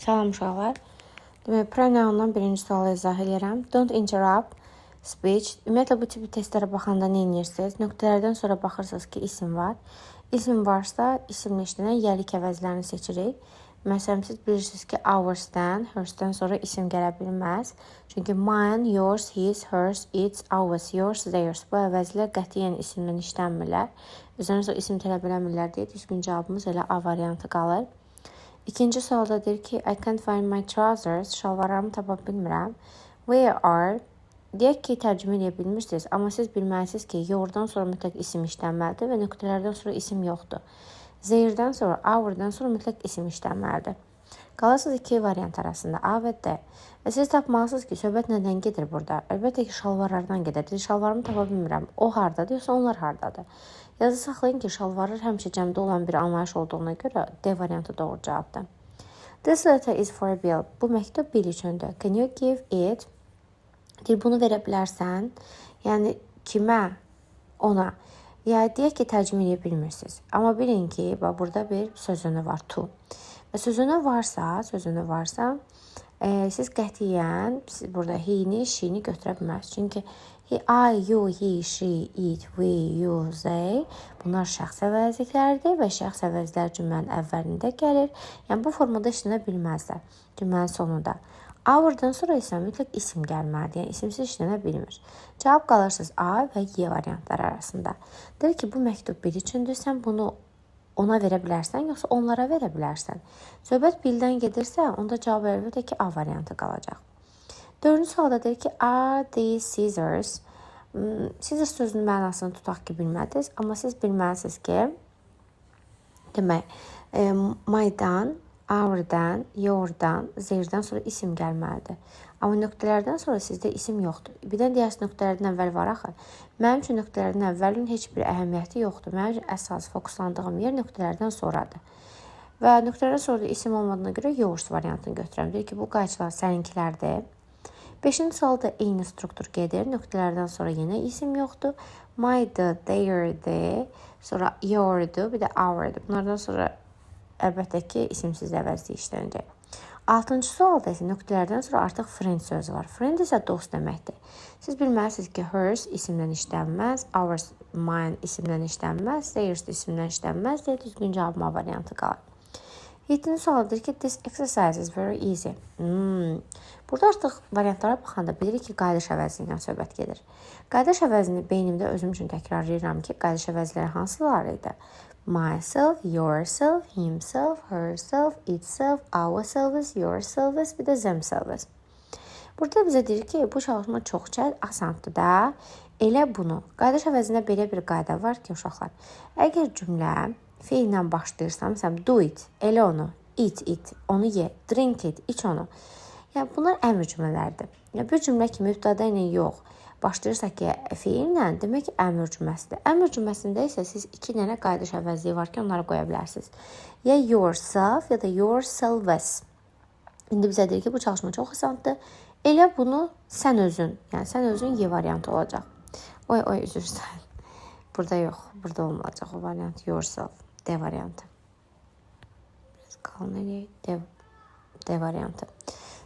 Salam uşaqlar. Demək, pronoundan birinci sualı izah edirəm. Don't interrupt speech. Ümumiyyətlə, bu tipi testlərə baxanda nə edirsiniz? Nöqtələrdən sonra baxırsınız ki, isim var. İsim varsa, isimlə işlənən yəlik əvəzlərini seçirik. Məsələn, siz bilirsiniz ki, ours'dan, hers'dən sonra isim gələ bilməz. Çünki mine, yours, his, hers, its, ours, yours, theirs. Bu əvəzlər qətiyyən isimlə işlənmirlər. Üzərinizə isim tələb eləmirlər deyə düzgün cavabımız elə A variantı qalır. İkinci sualda deyir ki, I can't find my trousers. Şalvarlarımı tapa bilmirəm. Where are? Deyək ki, tərcümə edə bilmirsiniz. Amma siz bilməlisiniz ki, yourdan sonra mütləq isim işlənməlidir və nöqtələrdən sonra isim yoxdur. Their'dən sonra, our'dan sonra mütləq isim işlənməlidir. Qalırsınız iki variant arasında A və D. Və siz tapmalısınız ki, söhbət nədən gedir burada? Əlbəttə ki, şalvarlardan gedir. Şalvarımı tapa bilmirəm. O hardadır, yoxsa onlar hardadır? Yazı saxlayın ki, şalvarlar həmişə cəmdə olan bir anlayış olduğuna görə D variantı doğru cavabdır. This letter is for Bill. Bu məktub Bill üçündür. Can you give it? Deyir, bunu verə bilərsən. Yəni, kimə? Ona. Ya deyək ki, tərcümə edə bilmirsiniz. Amma bilin ki, burada bir sözünü var, to. Və sözünü varsa, siz qətiyyən burada he-ni, she-ni götürə bilmərsiniz. Çünki I, you, he, she, it, we, you, they bunlar şəxs əvəzlikləridir və şəxs əvəzlər cümlənin əvvəlində gəlir. Yəni, bu formada işlənə bilməzlər cümlənin sonunda. Our'dan sonra isə mütləq isim gəlməlidir. Yəni, isimsiz işlənə bilmir. Cavab qalırsınız A və Y variantları arasında. Deyir ki, bu məktub bil üçündür. Sən bunu ona verə bilərsən, yoxsa onlara verə bilərsən. Söhbət bildən gedirsə, onda cavab əlbəttə ki, A variantı qalacaq. Dördüncü sualda deyir ki, are these scissors? Scissors sözünün mənasını tutaq ki, bilmədiniz. Amma siz bilməlisiniz ki, demək, my'dan, our'dan, your'dan, their'dən sonra isim gəlməlidir. Amma nöqtələrdən sonra sizdə isim yoxdur. Birdən deyərsiniz, nöqtələrdən əvvəl var axı. Mənim üçün nöqtələrdən əvvəlin heç bir əhəmiyyəti yoxdur. Mənim üçün əsas fokuslandığım yer nöqtələrdən sonradır. Və nöqtələrdən sonra da isim olmadığına görə yours variantını götürürəm. Deyir ki, bu qayçılar səninkilərdir. Beşinci sualda eyni struktur gedir. Nöqtələrdən sonra yenə isim yoxdur. My'dır, their'dir, sonra your'dur, bir də our'dur. Bunlardan sonra əlbəttə ki, isimsiz əvəzlik işlənəcək. Altıncı sualda isə nöqtələrdən sonra artıq friend sözü var. Friend isə dost deməkdir. Siz bilməlisiniz ki, hers isimdən işlənməz, ours, mine isimdən işlənməz, theirs isimdən işlənməz deyə düzgün cavabma variantı qalır. 7-ci sualdır ki, this exercise is very easy. Burada artıq variantlara baxanda bilirik ki, qayıdış əvəzliyindən söhbət gedir. Qayıdış əvəzini beynimdə özüm üçün təkrarlayıram ki, qayıdış əvəzləri hansıları idi? Myself, yourself, himself, herself, itself, ourselves, yourselves, bir də themselves. Burada bizə deyir ki, bu çalışma çox asandır da. Elə bunu. Qayıdış əvəzində belə bir qayda var ki, uşaqlar. Əgər cümlə feillə başlayırsam, məsələn, do it, elə onu, eat it, onu ye, drink it, iç onu. Yəni, bunlar əmr cümlələrdir. Yəni, bir cümlə ki, mübtəda ilə yox, başlayırsa ki, feillə, demək ki, əmr cümləsidir. Əmr cümləsində isə siz iki dənə qayıdış əvəzliyi var ki, onları qoya bilərsiniz. Ya yourself, ya da yourselves. İndi bizə deyir ki, bu çalışma çox asandır. Elə bunu sən özün, yəni sən özün Y variantı olacaq. Oy, üzr istəyin. Burada yox, burada olmayacaq o variant, yourself, D variantı. Biraz qalın eləyək, D variantı.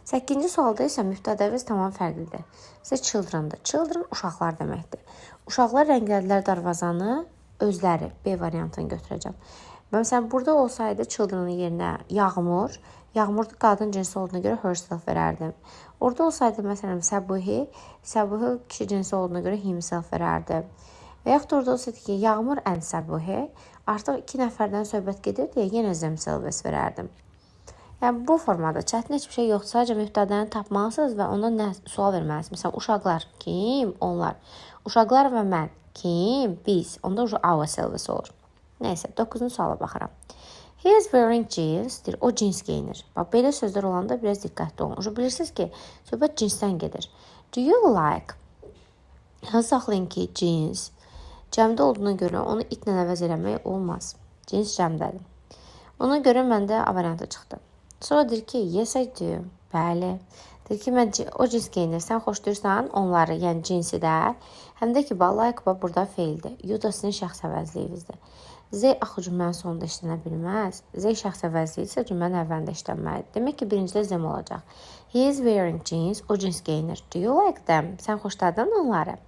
8-ci sualda isə mübtədəviz tamam fərqlidir. Sizə children'dır. Children uşaqlar deməkdir. Uşaqlar rənglədilər darvazanı özləri B variantını götürəcəm. Məsələn, burada olsaydı children'ın yerinə yağmur, yağmur qadın cinsi olduğuna görə herself verərdim. Orada olsaydı, məsələn, səbuhi kişi cinsi olduğuna görə himself verərdim. Və yaxud da orada olsaydı ki, yağmur and səbuhi, artıq iki nəfərdən söhbət gedir deyə yenə themselves verərdim. Yəni, bu formada çətin heç bir şey yoxdur. Sadəcə mübtədəni tapmalısınız və ondan nə sual verməlisiniz. Məsələn, uşaqlar, kim? Onlar. Uşaqlar və mən, kim? Biz. Onda ourselves olur. Nəysə, 9-cu suala baxıram. He is wearing jeans. Deyir, o cins geyinir. Bax, belə sözlər olanda biraz diqqətli olun. Bilirsiniz ki, söhbət cinsdən gedir. Do you like? Saxlayın ki, jeans. Cəmdə olduğuna görə onu itlə əvəz eləmək olmaz. Cins cəmdədir. Ona görə məndə A variantı çıxdı. Sonra deyir ki, yes I do. Bəli. Deyir ki, mən o cins geyinir. Sən xoşlayırsan onları, yəni cinsi də. Həm də ki, like burada feildir. You da sizin şəxs əvəzliyinizdir. Z axı cümlənin sonunda işlənə bilməz. Z şəxs əvəzliyi isə cümlənin əvvəlində işlənməlidir. Demək ki, birincidə them olacaq. He is wearing jeans. O cins geyinir. Do you like them? Sən xoşladın onları?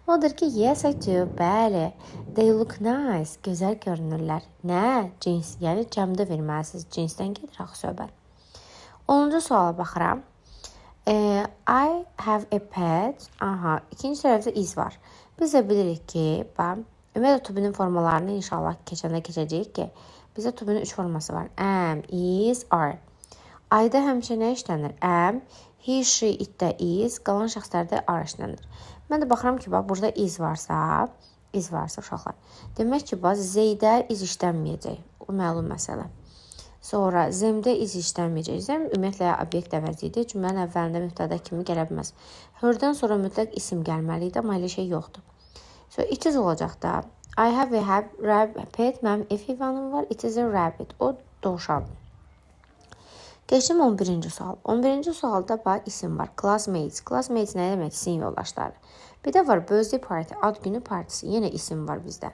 Odur ki, yes I do. Bəli. They look nice. Gözəl görünürlər. Nə? Cins. Yəni cəmdə verməlisiniz. Cinsdən gedir axı söhbət. 10-cu suala baxıram. I have a pet. Aha, ikinci tərəfdə is var. Biz də bilirik ki, ümumiyyətlə to be-nin formalarını inşallah keçəndə keçəcəyik ki, bizdə to be-nin 3 forması var. Am, is, are. I-da həmişə nə işlənir? Am, he, she, it-də is, qalan şəxslərdə are işlənir. Mən də baxıram ki, burada is varsa uşaqlar. Demək ki, Z-də is işlənməyəcək. O məlum məsələ. Sonra them-də is işlənməyəcək. Them ümumiyyətlə obyekt əvəzidir. Cümlənin əvvəlində mübtəda kimi gələ bilməz. Her-dən sonra mütləq isim gəlməlidir, amma elə şey yoxdur. So it is olacaq da. I have a rabbit. Mənim ev heyvanım var. It is a rabbit. O dovşandır. Keçdim 11-ci sual. 11-ci sualda isim var. Classmates. Classmates nə demək? Sinif yoldaşları. Bir də var birthday party, ad günü partisi. Yenə isim var bizdə.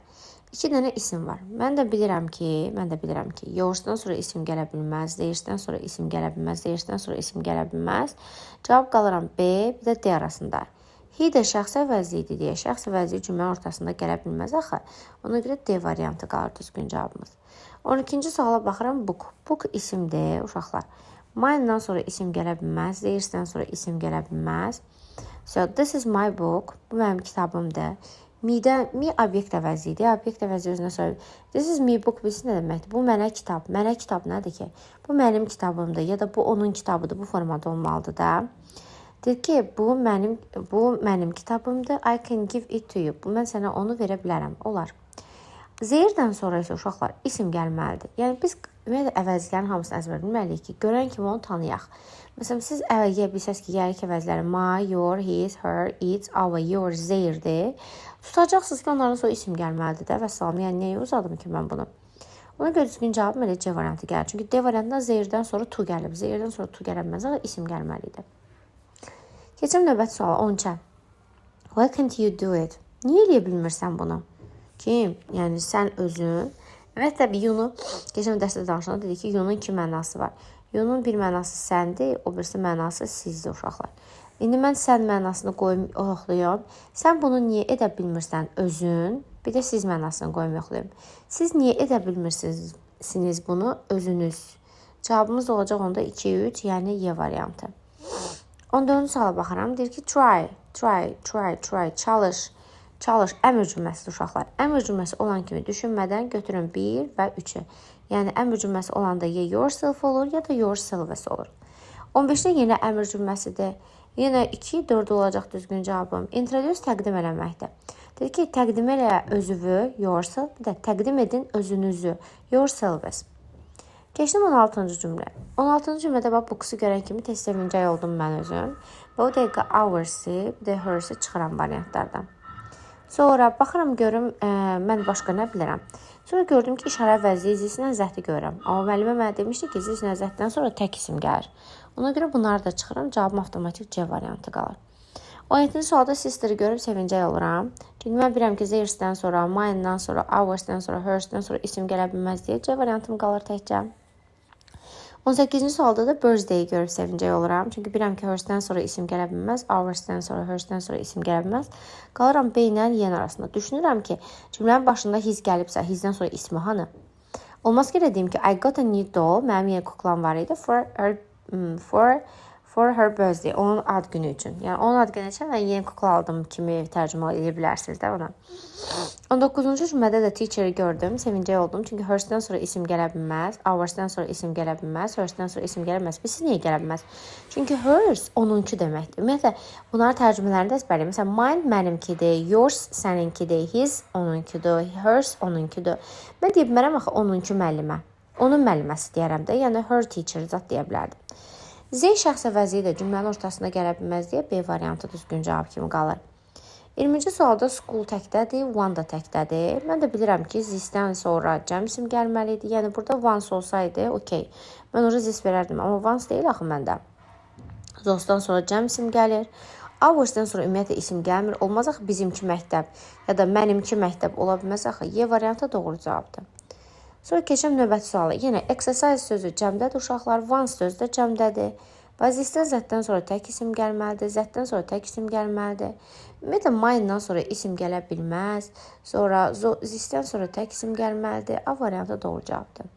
2 dənə isim var. Mən də bilirəm ki, your'dan sonra isim gələ bilməz, theirs'dən sonra isim gələ bilməz, theirs'dən sonra isim gələ bilməz. Cavab qalıram B, bir də D arasında. He də şəxs əvəzliyidir deyə, şəxs əvəzliyi cümlənin ortasında gələ bilməz axı. Ona görə D variantı qalır düzgün cavabımız. 12-ci suala baxıram, book. Book isimdir, uşaqlar. Mine'dan sonra isim gələ bilməz, theirs'dən sonra isim gələ bilməz. So, this is my book. Bu mənim kitabımdır. Me obyekt əvəzidir. Obyekt əvəzi özünə söyləyir. This is me book bilsin nə deməkdir? Bu mənə kitab. Mənə kitab nədir ki? Bu mənim kitabımdır ya da bu onun kitabıdır. Bu formada olmalıdır da. Deyir ki, bu mənim kitabımdır. I can give it to you. Bu mən sənə onu verə bilərəm. Olar. Zeyirdən sonra isə uşaqlar isim gəlməlidir. Yəni biz ümumiyyətlə əvəzlərin hamısını əzbər bilməliyik ki, görən kimi onu tanıyaq. Məsələn, siz əvəzləyə bilsəz ki, yəni ki, əvəzləri my, your, his, her, its, our, yours, zeyirdir. Tutacaqsınız ki, onların sonra isim gəlməlidir də və salam. Yəni, nəyə uzadım ki, mən bunu? Ona görə düzgün cavabım elə C variantı gəlir. Çünki D variantında zeyirdən sonra tu gəlib. Zeyirdən sonra tu gələ bilməz, isim gəlməlidir. Keçəm növbəti suala, 10-ca. Why can't you do it? Niyə eləyə bilmirsən bunu? Kim? Yəni, sən özün. Ümumiyyətlə, you-nu keçən dərsdə danışanda dedik ki, you-nun 2 mənası var. You-nun bir mənası səndir, o birisi mənası sizdir, uşaqlar. İndi mən sən mənasını qoyum, yoxlayım. Sən bunu niyə edə bilmirsən özün? Bir də siz mənasını qoyum, yoxlayım. Siz niyə edə bilmirsiniz bunu özünüz? Cavabımız olacaq onda 2-3, yəni Y variantı. 14-cü suala baxıram. Deyir ki, try, çalış, əmr cümləsidir uşaqlar. Əmr cümləsi olan kimi düşünmədən götürün 1 və 3-ü. Yəni, əmr cümləsi olanda ya yourself olur, ya da yourselves olur. 15-də yenə əmr cümləsidir. Yenə 2, 4 olacaq düzgün cavabım. Introduce təqdim eləməkdir. Deyir ki, təqdim elə özünü, yourself, bir də təqdim edin özünüzü, yourselves. Keçdim 16-cı cümlə. 16-cı cümlədə books-u görən kimi tez sevincək oldum mən özüm. Və o dəqiqə hours-i, bir də hers-i çıxıram variantlardan. Sonra baxıram, görüm, mən başqa nə bilirəm. Sonra gördüm ki, işarə əvəzliyi zis nəzəhti görürəm. Amma müəllimə mənə demişdi ki, zis nəzəhtidən sonra tək isim gəlir. Ona görə bunları da çıxıram, cavabım avtomatik C variantı qalır. 17-ci sualda sister'ı görüb sevincək oluram. Çünki mən bilirəm ki, theirs'dən sonra, mine'dan sonra, hours'dən sonra, hers-dən sonra isim gələ bilməz deyə C variantım qalır təkcə. 18-ci sualda da birthday-i görüb sevincək oluram. Çünki bilirəm ki, hers-dən sonra isim gələ bilməz, hours'dən sonra, hers-dən sonra isim gələ bilməz. Qalıram B ilə Y arasında. Düşünürəm ki, cümlənin başında his gəlibsə, hizdən sonra ismi hanı? Olmaz ki, deyim ki, I got a new doll, mənim yeni kuklam var idi, for her birthday, onun ad günü üçün. Yəni, onun ad günü üçün mən yeni kukla aldım kimi tərcümə edə bilərsiniz də ona. 19-cu cümlədə də teacher'ı gördüm, sevincək oldum. Çünki hers-dən sonra isim gələ bilməz, hours'dən sonra isim gələ bilməz, hers-dən sonra isim gələ bilməz. Siz niyə gələ bilməz? Çünki hers onunki deməkdir. Ümumiyyətlə, bunların tərcümələrində əzbərləyim. Məsələn, mine mənimkidir, yours səninkidir, his onunkidir, hers onunkidir. Mən deyə bilmərəm axı onunki müəllimə. Onun müəlliməsi deyərəm də, yəni her teacher zat deyə bilərdim. Z şəxs əvəzliyi də cümlənin ortasına gələ bilməz deyə B variantı düzgün cavab kimi qalır. 20-ci sualda school təkdədir, one da təkdədir. Mən də bilirəm ki, zisdən sonra cəm isim gəlməli idi. Yəni, burada once olsaydı, okey. Mən orada zis verərdim, amma once deyil axı məndə. Zosdan sonra cəm isim gəlir. Hours'dan sonra ümumiyyətlə isim gəlmir. Olmaz axı bizimki məktəb ya da mənimki məktəb ola bilməz axı. Y variantı doğru cavabdır. Sonra keçəm növbəti sualı. Yenə exercise sözü cəmdədir uşaqlar, once sözü də cəmdədir. Vazifədən zətdən sonra tək isim gəlməlidir, zətdən sonra tək isim gəlməlidir. Ümumiyyətlə, mayından sonra isim gələ bilməz. Sonra zistdən sonra tək isim gəlməlidir. A variantı doğru cavabdır.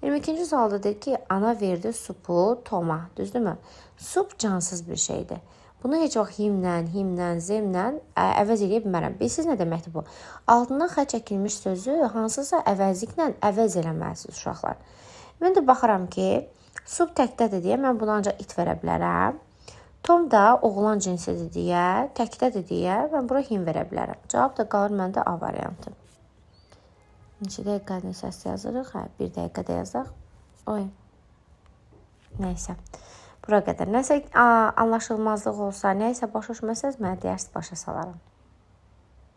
22-ci sualda deyir ki, ana verdi supu Toma, düzdürmü? Sup cansız bir şeydir. Bunu heç vaxt himlə, zemlə əvəz edə bilmərəm. Bilirsiniz nə deməkdir bu? Altından xətt çəkilmiş sözü hansısa əvəzliklə əvəz eləməlisiniz uşaqlar. Mən də baxıram ki, sup təkdədir deyə mən buna ancaq it verə bilərəm. Tom da oğlan cinsidir deyə, təkdədir deyə mən bura him verə bilərəm. Cavab da qalır məndə A variantı. Neçə dəqiqədən səs yazırıq? 1 dəqiqədə yazaq. Oy. Nəysə. Bura qədər. Nəsə anlaşılmazlıq olsa, nəysə başa düşməsəz, mənə deyərsiniz, başa salaram.